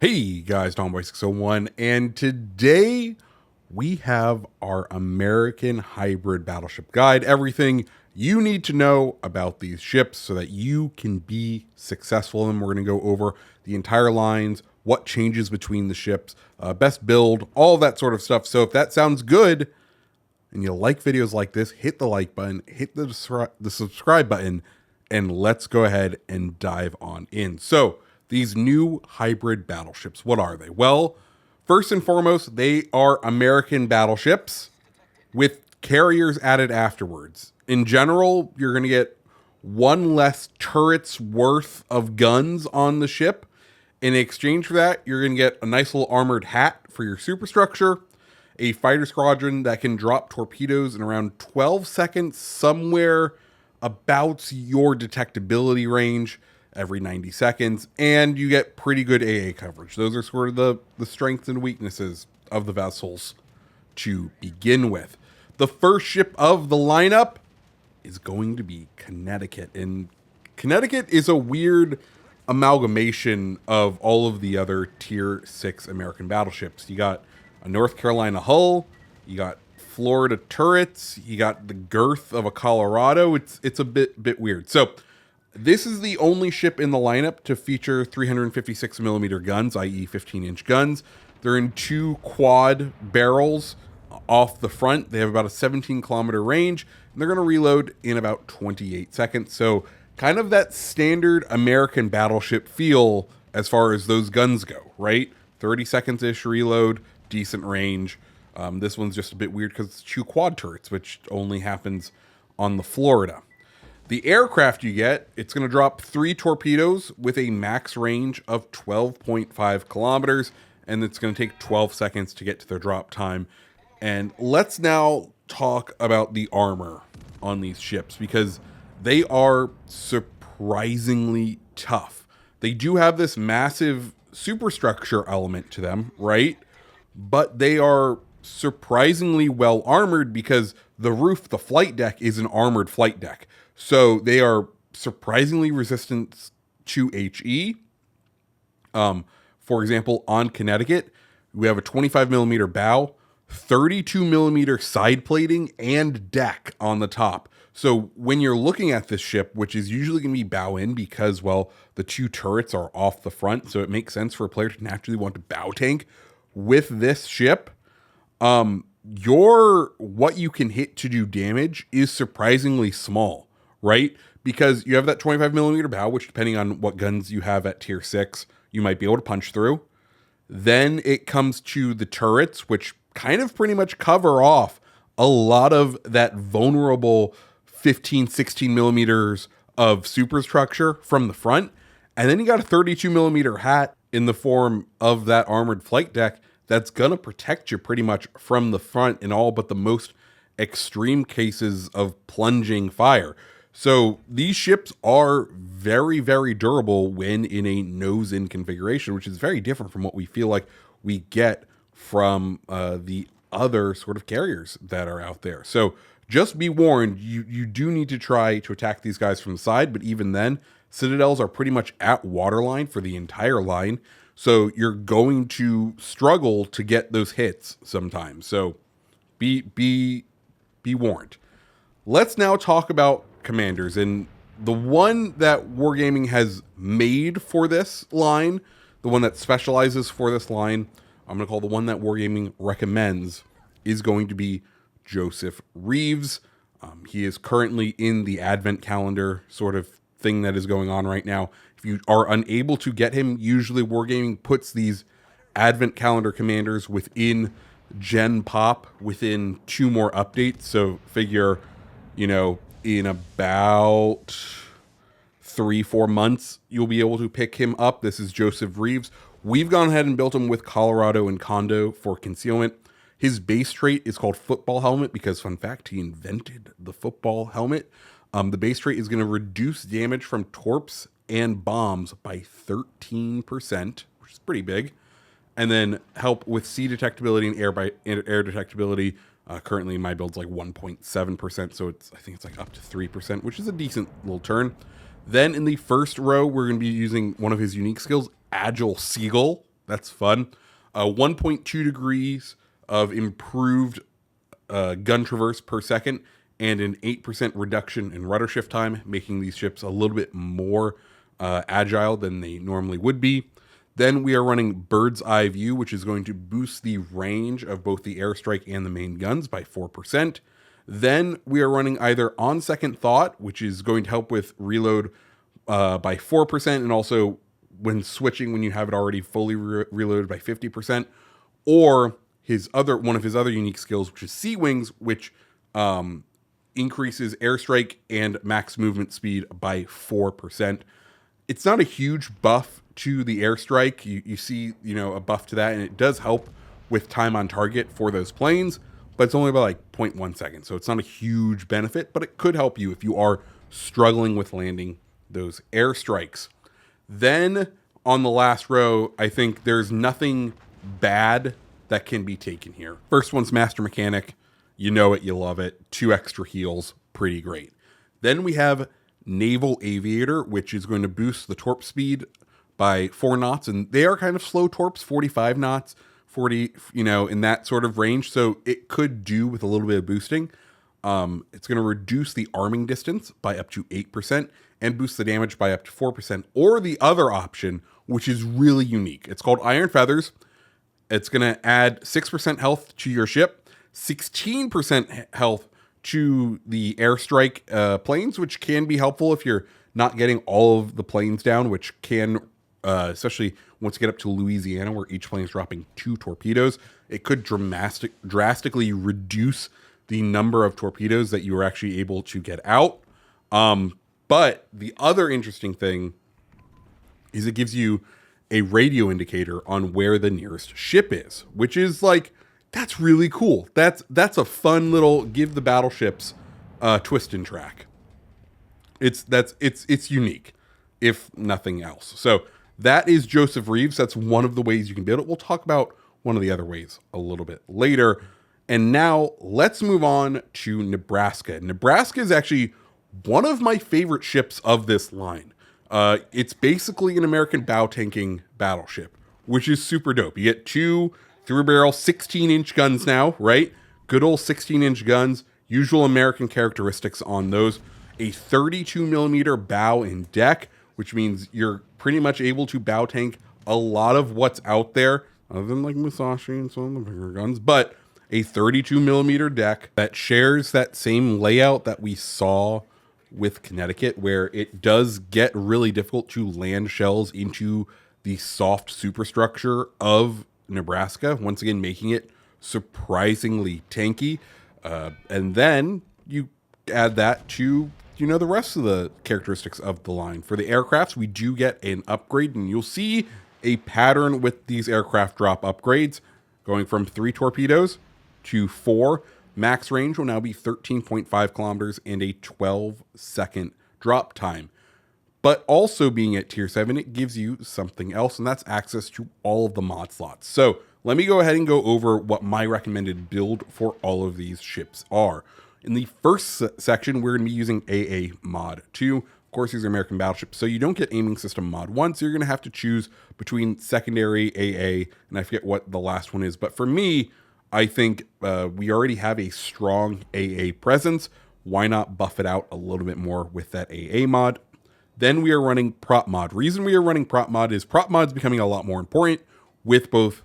Hey guys, Tomboy601, and today we have our American Hybrid Battleship Guide. Everything you need to know about these ships so that you can be successful in them. We're going to go over the entire lines, what changes between the ships, best build, all that sort of stuff. So if that sounds good and you like videos like this, hit the like button, hit the subscribe button, and let's go ahead and dive on in. So these new hybrid battleships, what are they? Well, first and foremost, they are American battleships with carriers added afterwards. In general, you're going to get one less turret's worth of guns on the ship. In exchange for that, you're going to get a nice little armored hat for your superstructure, a fighter squadron that can drop torpedoes in around 12 seconds, somewhere about your detectability range every 90 seconds, and you get pretty good AA coverage. Those are sort of the strengths and weaknesses of the vessels to begin with. The first ship of the lineup is going to be Connecticut, and Connecticut is a weird amalgamation of all of the other tier 6 American battleships. You got a North Carolina hull, you got Florida turrets, you got the girth of a Colorado. It's a bit weird. So this is the only ship in the lineup to feature 356 millimeter guns, i.e. 15-inch guns. They're in two quad barrels off the front. They have about a 17-kilometer range, and they're going to reload in about 28 seconds. So kind of that standard American battleship feel as far as those guns go, right? 30 seconds-ish reload, decent range. This one's just a bit weird because it's two quad turrets, which only happens on the Florida. The aircraft you get, it's going to drop 3 torpedoes with a max range of 12.5 kilometers, and it's going to take 12 seconds to get to their drop time. And let's now talk about the armor on these ships, because they are surprisingly tough. They do have this massive superstructure element to them, right? But they are surprisingly well armored because the roof, the flight deck, is an armored flight deck. So they are surprisingly resistant to HE. For example, on Connecticut, we have a 25 millimeter bow, 32 millimeter side plating, and deck on the top. So when you're looking at this ship, which is usually going to be bow in because, well, the two turrets are off the front, so it makes sense for a player to naturally want to bow tank with this ship. What you can hit to do damage is surprisingly small, right? Because you have that 25 millimeter bow, which depending on what guns you have at tier 6, you might be able to punch through. Then it comes to the turrets, which kind of pretty much cover off a lot of that vulnerable 15, 16 millimeters of superstructure from the front. And then you got a 32 millimeter hat in the form of that armored flight deck that's going to protect you pretty much from the front in all but the most extreme cases of plunging fire. So these ships are very, very durable when in a nose-in configuration, which is very different from what we feel like we get from the other sort of carriers that are out there. So just be warned, you do need to try to attack these guys from the side, but even then, citadels are pretty much at waterline for the entire line. So you're going to struggle to get those hits sometimes. So be warned. Let's now talk about commanders, and the one that Wargaming has made for this line, the one that specializes for this line, I'm going to call the one that Wargaming recommends, is going to be Joseph Reeves. He is currently in the advent calendar sort of thing that is going on right now. If you are unable to get him, usually Wargaming puts these advent calendar commanders within Gen Pop within 2 more updates. So figure, in about 3-4 months, you'll be able to pick him up. This is Joseph Reeves. We've gone ahead and built him with Colorado and Condo for concealment. His base trait is called football helmet because, fun fact, he invented the football helmet. The base trait is going to reduce damage from torps and bombs by 13%, which is pretty big, and then help with sea detectability and air detectability. Currently, my build's like 1.7%, so I think it's like up to 3%, which is a decent little turn. Then in the first row, we're going to be using one of his unique skills, Agile Seagull. that's fun. 1.2 degrees of improved gun traverse per second, and an 8% reduction in rudder shift time, making these ships a little bit more agile than they normally would be. Then we are running bird's eye view, which is going to boost the range of both the airstrike and the main guns by 4%. Then we are running either on second thought, which is going to help with reload by 4%, and also when switching, when you have it already fully reloaded by 50%, or one of his other unique skills, which is Sea Wings, which increases airstrike and max movement speed by 4%. It's not a huge buff to the airstrike. You see, a buff to that, and it does help with time on target for those planes, but it's only about like 0.1 seconds. So it's not a huge benefit, but it could help you if you are struggling with landing those airstrikes. Then on the last row, I think there's nothing bad that can be taken here. First one's Master Mechanic. You know it, you love it. 2 extra heals, pretty great. Then we have Naval Aviator, which is going to boost the torp speed by 4 knots. And they are kind of slow torps, 45 knots, 40, in that sort of range. So it could do with a little bit of boosting. It's going to reduce the arming distance by up to 8% and boost the damage by up to 4%. Or the other option, which is really unique. It's called Iron Feathers. It's going to add 6% health to your ship, 16% health to the airstrike planes, which can be helpful if you're not getting all of the planes down, which can, especially once you get up to Louisiana, where each plane is dropping 2 torpedoes, it could drastically reduce the number of torpedoes that you are actually able to get out. But the other interesting thing is it gives you a radio indicator on where the nearest ship is, which is like, that's really cool. That's a fun little give the battleships twist and track. It's unique, if nothing else. So that is Joseph Reeves. That's one of the ways you can build it. We'll talk about one of the other ways a little bit later. And now let's move on to Nebraska. Nebraska is actually one of my favorite ships of this line. It's basically an American bow tanking battleship, which is super dope. You get 2 3-barrel 16-inch guns now, right? Good old 16-inch guns, usual American characteristics on those. A 32-millimeter bow and deck, which means you're pretty much able to bow tank a lot of what's out there, other than like Musashi and some of the bigger guns, but a 32-millimeter deck that shares that same layout that we saw with Connecticut, where it does get really difficult to land shells into the soft superstructure of Nebraska, once again making it surprisingly tanky. And then you add that to the rest of the characteristics of the line. For the aircrafts, we do get an upgrade, and you'll see a pattern with these aircraft drop upgrades going from 3 torpedoes to 4. Max range will now be 13.5 kilometers and a 12-second drop time. But also being at tier 7, it gives you something else, and that's access to all of the mod slots. So let me go ahead and go over what my recommended build for all of these ships are. In the first section, we're going to be using AA mod 2. Of course, these are American battleships, so you don't get aiming system mod 1, so you're going to have to choose between secondary AA, and I forget what the last one is. But for me, I think we already have a strong AA presence. Why not buff it out a little bit more with that AA mod? Then we are running prop mod. Reason we are running prop mod is prop mod's becoming a lot more important with both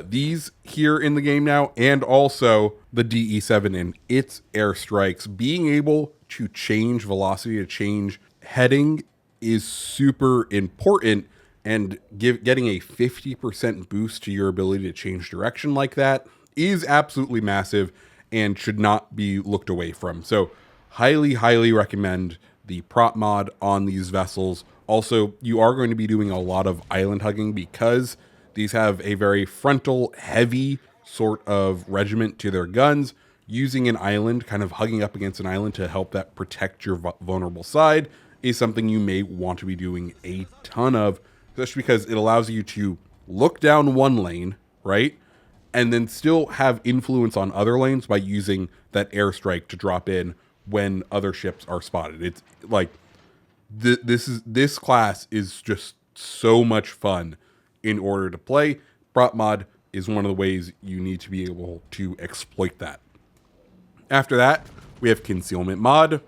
these here in the game now, and also the DE7 and its airstrikes. Being able to change velocity, to change heading is super important, and getting a 50% boost to your ability to change direction like that is absolutely massive and should not be looked away from. So highly, highly recommend the prop mod on these vessels. Also, you are going to be doing a lot of island hugging because these have a very frontal, heavy sort of regiment to their guns. Using an island, kind of hugging up against an island to help that protect your vulnerable side is something you may want to be doing a ton of, especially because it allows you to look down one lane, right? And then still have influence on other lanes by using that airstrike to drop in when other ships are spotted. It's like this class is just so much fun in order to play. Prop mod is one of the ways you need to be able to exploit that. After that, we have concealment mod.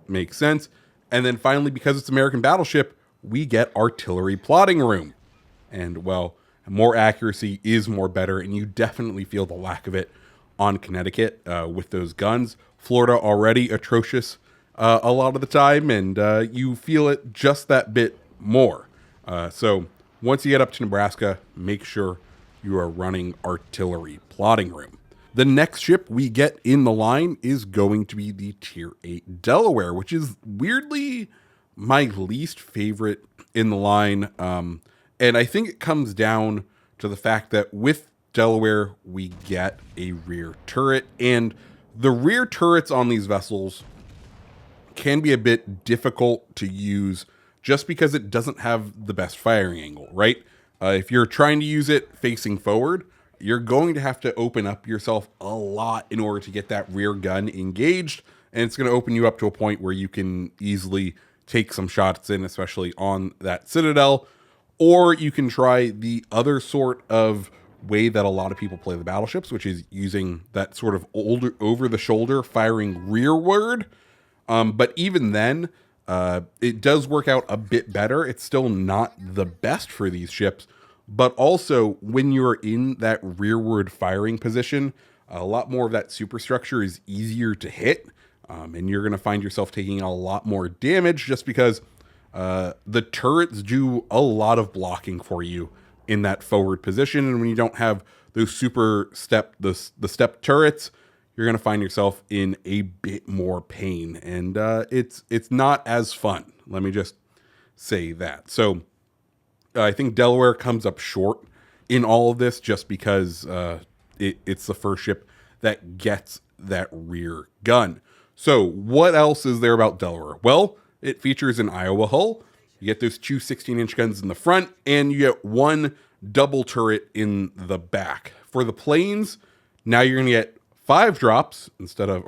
Makes sense. And then finally, because it's American Battleship, we get artillery plotting room. And well, more accuracy is more better, and you definitely feel the lack of it on Connecticut with those guns. Florida already atrocious a lot of the time, and you feel it just that bit more. So once you get up to Nebraska, make sure you are running artillery plotting room. The next ship we get in the line is going to be the Tier 8 Delaware, which is weirdly my least favorite in the line. And I think it comes down to the fact that with Delaware, we get a rear turret. And the rear turrets on these vessels can be a bit difficult to use just because it doesn't have the best firing angle, right? If you're trying to use it facing forward, you're going to have to open up yourself a lot in order to get that rear gun engaged. And it's going to open you up to a point where you can easily take some shots in, especially on that citadel. Or you can try the other sort of way that a lot of people play the battleships, which is using that sort of older over-the-shoulder firing rearward. But even then, it does work out a bit better. It's still not the best for these ships. But also, when you're in that rearward firing position, a lot more of that superstructure is easier to hit. And you're going to find yourself taking a lot more damage just because the turrets do a lot of blocking for you in that forward position. And when you don't have those the step turrets, you're going to find yourself in a bit more pain. And it's not as fun. Let me just say that. So I think Delaware comes up short in all of this just because it's the first ship that gets that rear gun. So what else is there about Delaware? Well, it features an Iowa hull. You get those two 16-inch guns in the front, and you get one double turret in the back. For the planes, now you're going to get 5 torps instead of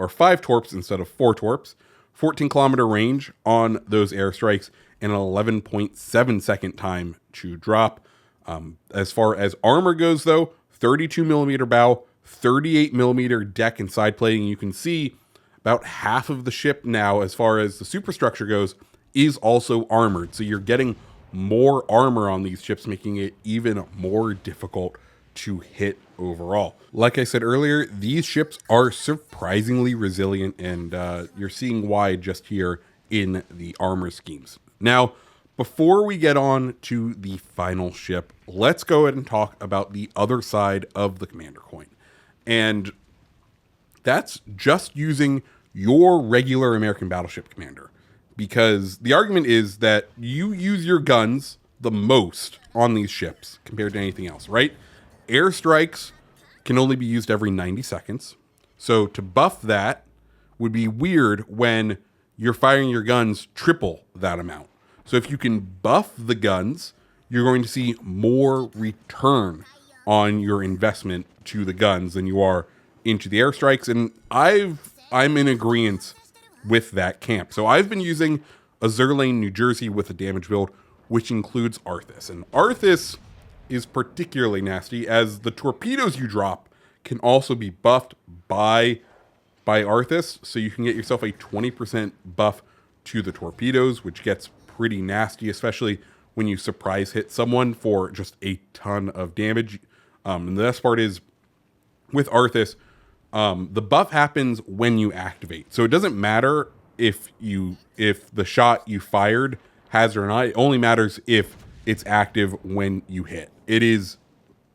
4 torps, 14-kilometer range on those airstrikes, and an 11.7 second time to drop. As far as armor goes, though, 32 millimeter bow, 38 millimeter deck and side plating. You can see about half of the ship now, as far as the superstructure goes, is also armored. So you're getting more armor on these ships, making it even more difficult to hit overall. Like I said earlier, these ships are surprisingly resilient, and you're seeing why just here in the armor schemes. Now, before we get on to the final ship, let's go ahead and talk about the other side of the commander coin. And that's just using your regular American battleship commander. Because the argument is that you use your guns the most on these ships compared to anything else, right? Airstrikes can only be used every 90 seconds. So to buff that would be weird when you're firing your guns triple that amount. So if you can buff the guns, you're going to see more return on your investment to the guns than you are into the airstrikes. And I'm in agreement with that camp. So I've been using a Zerlane, New Jersey with a damage build, which includes Arthas. And Arthas is particularly nasty, as the torpedoes you drop can also be buffed by Arthas. So you can get yourself a 20% buff to the torpedoes, which gets pretty nasty, especially when you surprise hit someone for just a ton of damage. And the best part is, with Arthas, the buff happens when you activate. So it doesn't matter if the shot you fired has or not. It only matters if it's active when you hit. It is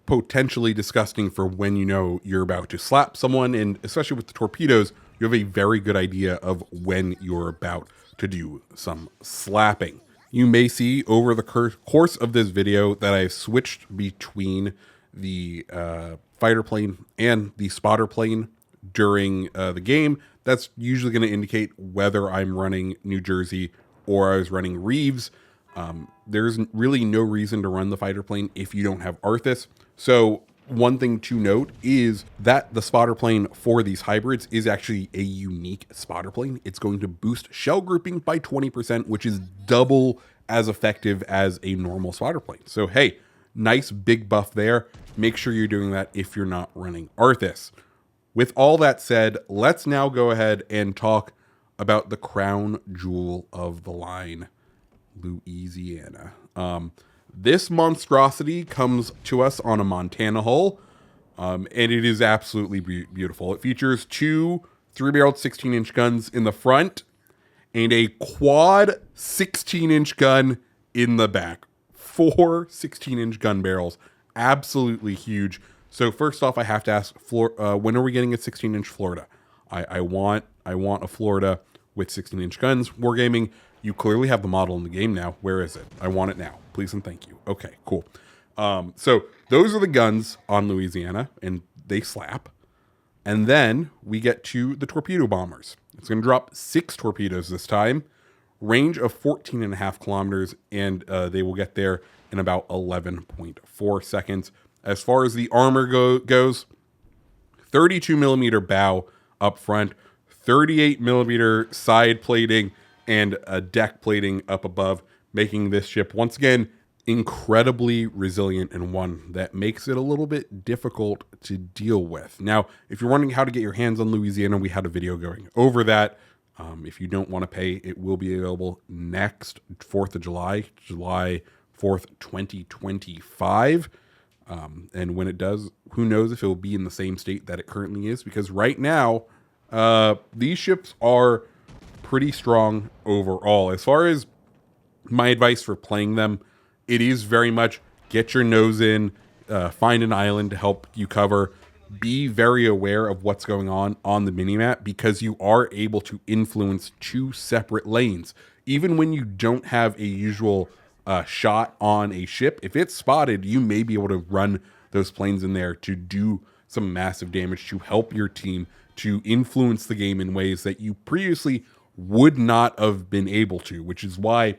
potentially disgusting for when you know you're about to slap someone, and especially with the torpedoes, you have a very good idea of when you're about to do some slapping. You may see over the course of this video that I've switched between the fighter plane and the spotter plane during the game. That's usually going to indicate whether I'm running New Jersey or I was running Reeves. There's really no reason to run the fighter plane if you don't have Arthas. So one thing to note is that the spotter plane for these hybrids is actually a unique spotter plane. It's going to boost shell grouping by 20%, which is double as effective as a normal spotter plane. So hey, Nice big buff there. Make sure you're doing that if you're not running Arthas. With all that said, let's now go ahead and talk about the crown jewel of the line, Louisiana. This monstrosity comes to us on a Montana hull, and it is absolutely beautiful. It features two 3-barreled 16-inch guns in the front and a quad 16-inch gun in the back. 4 16-inch gun barrels. Absolutely huge. So first off, I have to ask, when are we getting a 16-inch Florida? I want a Florida with 16-inch guns. Wargaming, you clearly have the model in the game now. Where is it? I want it now. Please and thank you. Okay, cool. So those are the guns on Louisiana, and they slap. And then we get to the torpedo bombers. It's going to drop 6 torpedoes this time. Range of 14.5 kilometers, and they will get there in about 11.4 seconds. As far as the armor goes, 32 millimeter bow up front, 38 millimeter side plating, and a deck plating up above, making this ship, once again, incredibly resilient and one that makes it a little bit difficult to deal with. Now, if you're wondering how to get your hands on Louisiana, we had a video going over that. If you don't want to pay, it will be available next 4th of July, July 4th, 2025. And when it does, who knows if it will be in the same state that it currently is, because right now, these ships are pretty strong overall. As far as my advice for playing them, it is very much get your nose in, find an island to help you cover, be very aware of what's going on the minimap, because you are able to influence 2 separate lanes. Even when you don't have a usual shot on a ship, if it's spotted, you may be able to run those planes in there to do some massive damage, to help your team, to influence the game in ways that you previously would not have been able to, which is why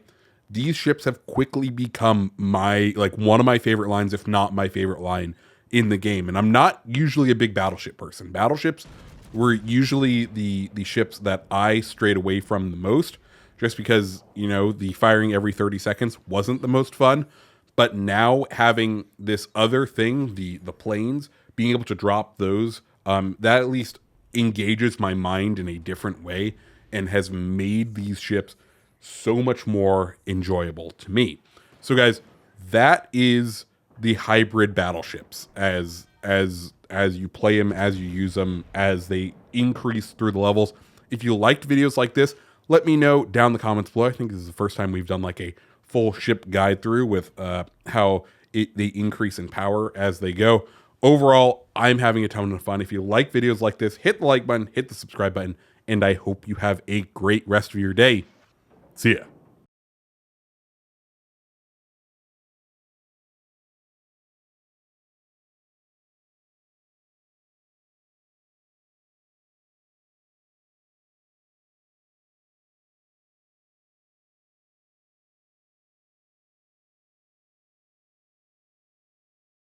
these ships have quickly become one of my favorite lines, if not my favorite line in the game. And I'm not usually a big battleship person. Battleships were usually the ships that I strayed away from the most, just because, you know, the firing every 30 seconds wasn't the most fun. But now having this other thing, the planes, being able to drop those, that at least engages my mind in a different way and has made these ships so much more enjoyable to me. So guys, that is the hybrid battleships as you play them, as you use them, as they increase through the levels. If you liked videos like this, let me know down in the comments below. I think this is the first time we've done like a full ship guide through with how they increase in power as they go. Overall, I'm having a ton of fun. If you like videos like this, hit the like button, hit the subscribe button, and I hope you have a great rest of your day. See ya.